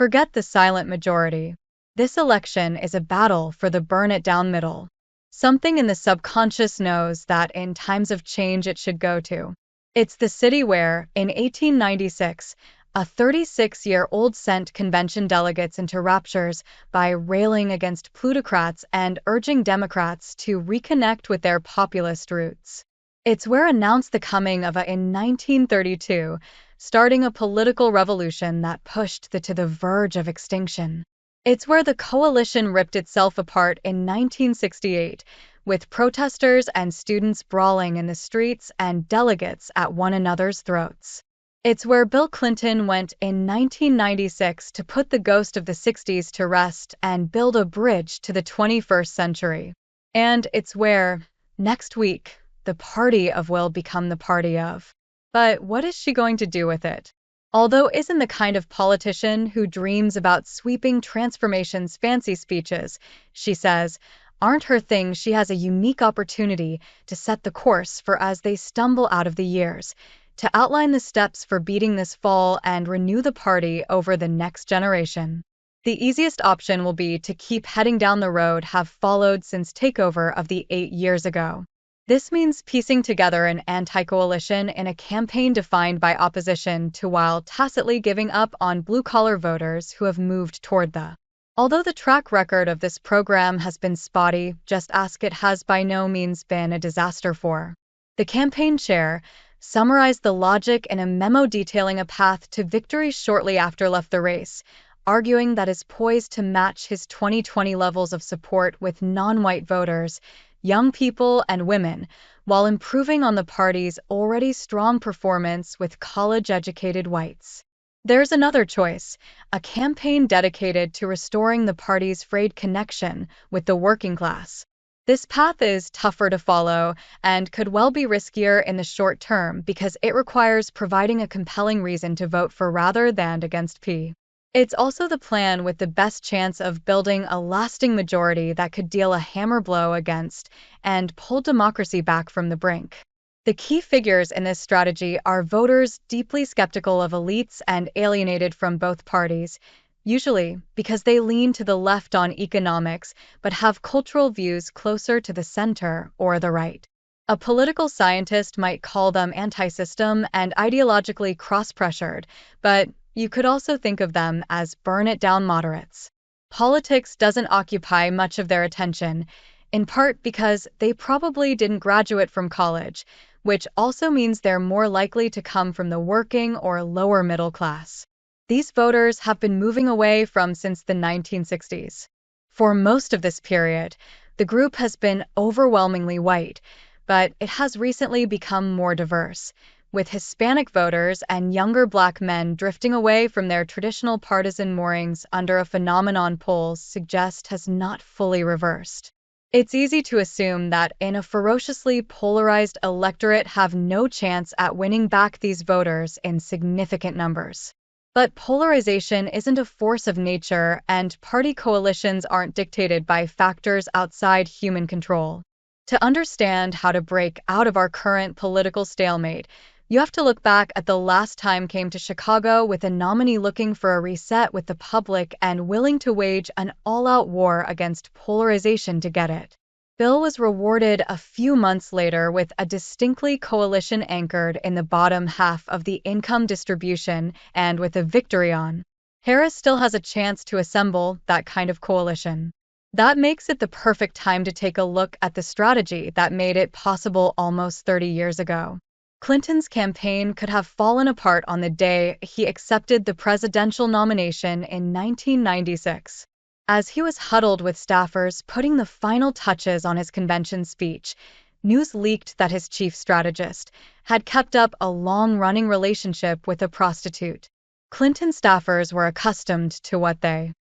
Forget the silent majority. This election is a battle for the burn-it-down middle. Something in the subconscious knows that in times of change it should go to. It's the city where, in 1896, a 36-year-old sent convention delegates into raptures by railing against plutocrats and urging Democrats to reconnect with their populist roots. It's where announced the coming of in 1932, starting a political revolution that pushed to the verge of extinction. It's where the coalition ripped itself apart in 1968, with protesters and students brawling in the streets and delegates at one another's throats. It's where Bill Clinton went in 1996 to put the ghost of the 60s to rest and build a bridge to the 21st century. And it's where, next week, the party of will become the party of. But what is she going to do with it? Although isn't the kind of politician who dreams about sweeping transformations fancy speeches, she says, aren't her thing. She has a unique opportunity to set the course for as they stumble out of the years, to outline the steps for beating this fall and renew the party over the next generation. The easiest option will be to keep heading down the road have followed since takeover of the 8 years ago. This means piecing together an anti-coalition in a campaign defined by opposition to while tacitly giving up on blue-collar voters who have moved toward the. Although the track record of this program has been spotty, just ask it has by no means been a disaster for. The campaign chair summarized the logic in a memo detailing a path to victory shortly after left the race, arguing that is poised to match his 2020 levels of support with non-white voters, young people, and women, while improving on the party's already strong performance with college-educated whites. There's another choice, a campaign dedicated to restoring the party's frayed connection with the working class. This path is tougher to follow and could well be riskier in the short term because it requires providing a compelling reason to vote for rather than against P. It's also the plan with the best chance of building a lasting majority that could deal a hammer blow against and pull democracy back from the brink. The key figures in this strategy are voters deeply skeptical of elites and alienated from both parties, usually because they lean to the left on economics but have cultural views closer to the center or the right. A political scientist might call them anti-system and ideologically cross-pressured, but you could also think of them as burn-it-down moderates. Politics doesn't occupy much of their attention, in part because they probably didn't graduate from college, which also means they're more likely to come from the working or lower middle class. These voters have been moving away from since the 1960s. For most of this period, the group has been overwhelmingly white, but it has recently become more diverse, with Hispanic voters and younger Black men drifting away from their traditional partisan moorings under a phenomenon polls suggest has not fully reversed. It's easy to assume that in a ferociously polarized electorate have no chance at winning back these voters in significant numbers. But polarization isn't a force of nature, and party coalitions aren't dictated by factors outside human control. To understand how to break out of our current political stalemate, you have to look back at the last time came to Chicago with a nominee looking for a reset with the public and willing to wage an all-out war against polarization to get it. Bill was rewarded a few months later with a distinctly coalition anchored in the bottom half of the income distribution and with a victory on. Harris still has a chance to assemble that kind of coalition. That makes it the perfect time to take a look at the strategy that made it possible almost 30 years ago. Clinton's campaign could have fallen apart on the day he accepted the presidential nomination in 1996. As he was huddled with staffers putting the final touches on his convention speech, news leaked that his chief strategist had kept up a long-running relationship with a prostitute. Clinton staffers were accustomed to what they